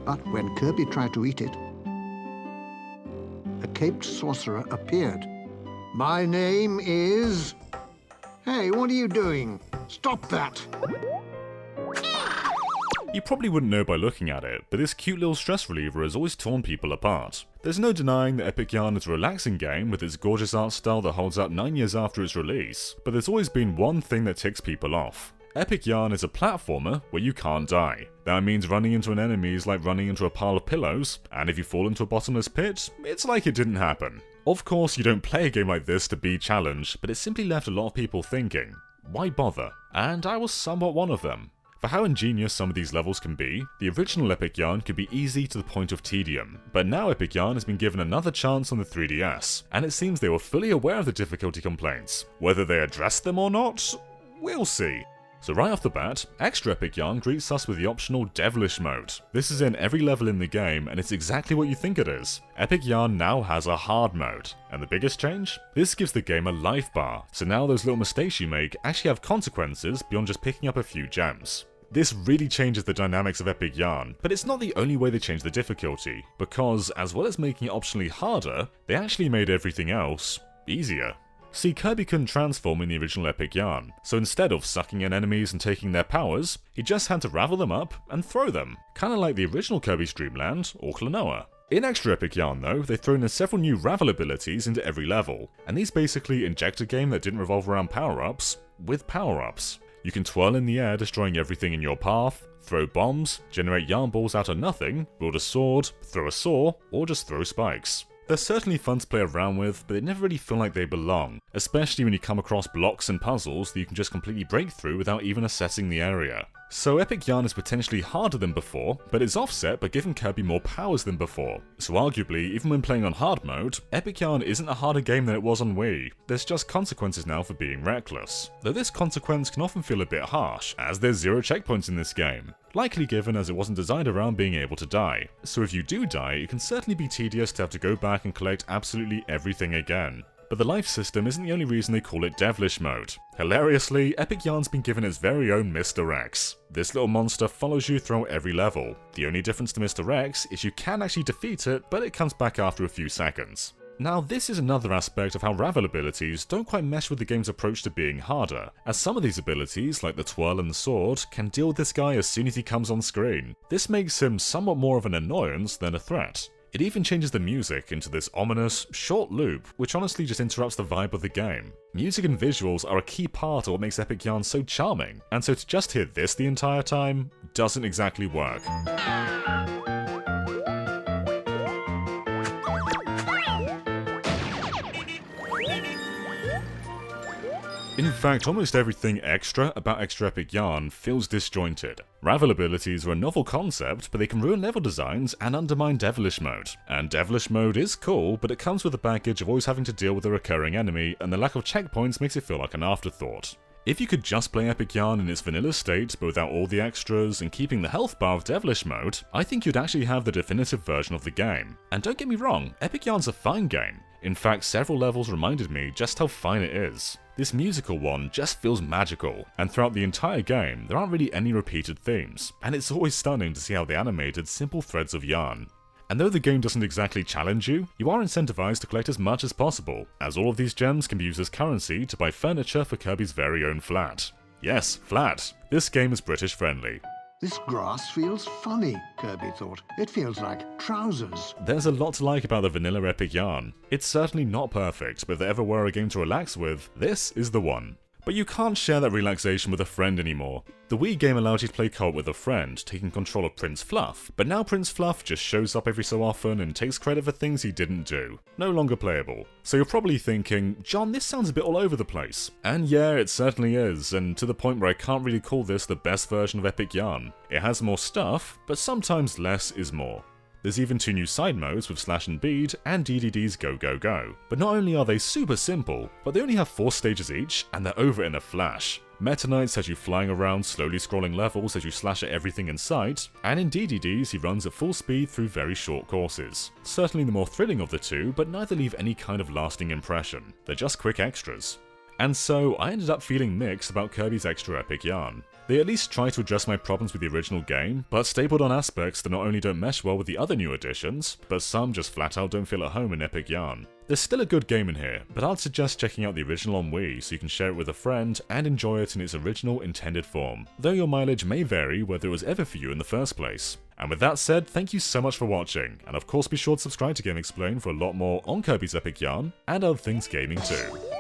But when Kirby tried to eat it, a caped sorcerer appeared. My name is... Hey, what are you doing? Stop that! You probably wouldn't know by looking at it, but this cute little stress reliever has always torn people apart. There's no denying that Epic Yarn is a relaxing game with its gorgeous art style that holds up 9 years after its release, but there's always been one thing that ticks people off. Epic Yarn is a platformer where you can't die. That means running into an enemy is like running into a pile of pillows, and if you fall into a bottomless pit, it's like it didn't happen. Of course, you don't play a game like this to be challenged, but it simply left a lot of people thinking, why bother? And I was somewhat one of them. For how ingenious some of these levels can be, the original Epic Yarn could be easy to the point of tedium, but now Epic Yarn has been given another chance on the 3DS, and it seems they were fully aware of the difficulty complaints. Whether they addressed them or not, we'll see. So right off the bat, Extra Epic Yarn greets us with the optional Devilish mode. This is in every level in the game, and it's exactly what you think it is. Epic Yarn now has a hard mode. And the biggest change? This gives the game a life bar, so now those little mistakes you make actually have consequences beyond just picking up a few gems. This really changes the dynamics of Epic Yarn, but it's not the only way they change the difficulty, because as well as making it optionally harder, they actually made everything else easier. See, Kirby couldn't transform in the original Epic Yarn, so instead of sucking in enemies and taking their powers, he just had to ravel them up and throw them, kinda like the original Kirby's Dream Land or Klonoa. In Extra Epic Yarn though, they've thrown in several new Ravel abilities into every level, and these basically inject a game that didn't revolve around power-ups, with power-ups. You can twirl in the air destroying everything in your path, throw bombs, generate yarn balls out of nothing, wield a sword, throw a saw, or just throw spikes. They're certainly fun to play around with, but they never really feel like they belong, especially when you come across blocks and puzzles that you can just completely break through without even assessing the area. So Epic Yarn is potentially harder than before, but it's offset by giving Kirby more powers than before. So arguably, even when playing on hard mode, Epic Yarn isn't a harder game than it was on Wii. There's just consequences now for being reckless. Though this consequence can often feel a bit harsh, as there's 0 checkpoints in this game. Likely given as it wasn't designed around being able to die. So if you do die, it can certainly be tedious to have to go back and collect absolutely everything again. But the life system isn't the only reason they call it Devilish mode. Hilariously, Epic Yarn's been given its very own Mr. X. This little monster follows you throughout every level. The only difference to Mr. X is you can actually defeat it, but it comes back after a few seconds. Now this is another aspect of how Ravel Abilities don't quite mesh with the game's approach to being harder, as some of these abilities, like the twirl and the sword, can deal with this guy as soon as he comes on screen. This makes him somewhat more of an annoyance than a threat. It even changes the music into this ominous, short loop, which honestly just interrupts the vibe of the game. Music and visuals are a key part of what makes Epic Yarn so charming, and so to just hear this the entire time doesn't exactly work. In fact, almost everything extra about Extra Epic Yarn feels disjointed. Ravel Abilities are a novel concept, but they can ruin level designs and undermine Devilish mode. And Devilish mode is cool, but it comes with the baggage of always having to deal with a recurring enemy, and the lack of checkpoints makes it feel like an afterthought. If you could just play Epic Yarn in its vanilla state, but without all the extras, and keeping the health bar of Devilish mode, I think you'd actually have the definitive version of the game. And don't get me wrong, Epic Yarn's a fine game. In fact, several levels reminded me just how fine it is. This musical one just feels magical, and throughout the entire game, there aren't really any repeated themes, and it's always stunning to see how they animated simple threads of yarn. And though the game doesn't exactly challenge you, you are incentivized to collect as much as possible, as all of these gems can be used as currency to buy furniture for Kirby's very own flat. Yes, flat. This game is British friendly. This grass feels funny, Kirby thought. It feels like trousers. There's a lot to like about the vanilla Epic Yarn. It's certainly not perfect, but if there ever were a game to relax with, this is the one. But you can't share that relaxation with a friend anymore. The Wii game allowed you to play co-op with a friend, taking control of Prince Fluff, but now Prince Fluff just shows up every so often and takes credit for things he didn't do. No longer playable. So you're probably thinking, John, this sounds a bit all over the place. And yeah, it certainly is, and to the point where I can't really call this the best version of Epic Yarn. It has more stuff, but sometimes less is more. There's even 2 new side modes with Slash and Bead and DDD's Go Go Go. But not only are they super simple, but they only have 4 stages each and they're over in a flash. Meta Knight has you flying around, slowly scrolling levels as you slash at everything in sight, and in DDD's he runs at full speed through very short courses. Certainly the more thrilling of the two, but neither leave any kind of lasting impression. They're just quick extras. And so I ended up feeling mixed about Kirby's extra epic yarn. They at least try to address my problems with the original game, but stapled on aspects that not only don't mesh well with the other new additions, but some just flat out don't feel at home in epic yarn. There's still a good game in here, but I'd suggest checking out the original on Wii so you can share it with a friend and enjoy it in its original intended form, though your mileage may vary whether it was ever for you in the first place. And with that said, thank you so much for watching, and of course be sure to subscribe to GameXplain for a lot more on Kirby's epic yarn, and other things gaming too.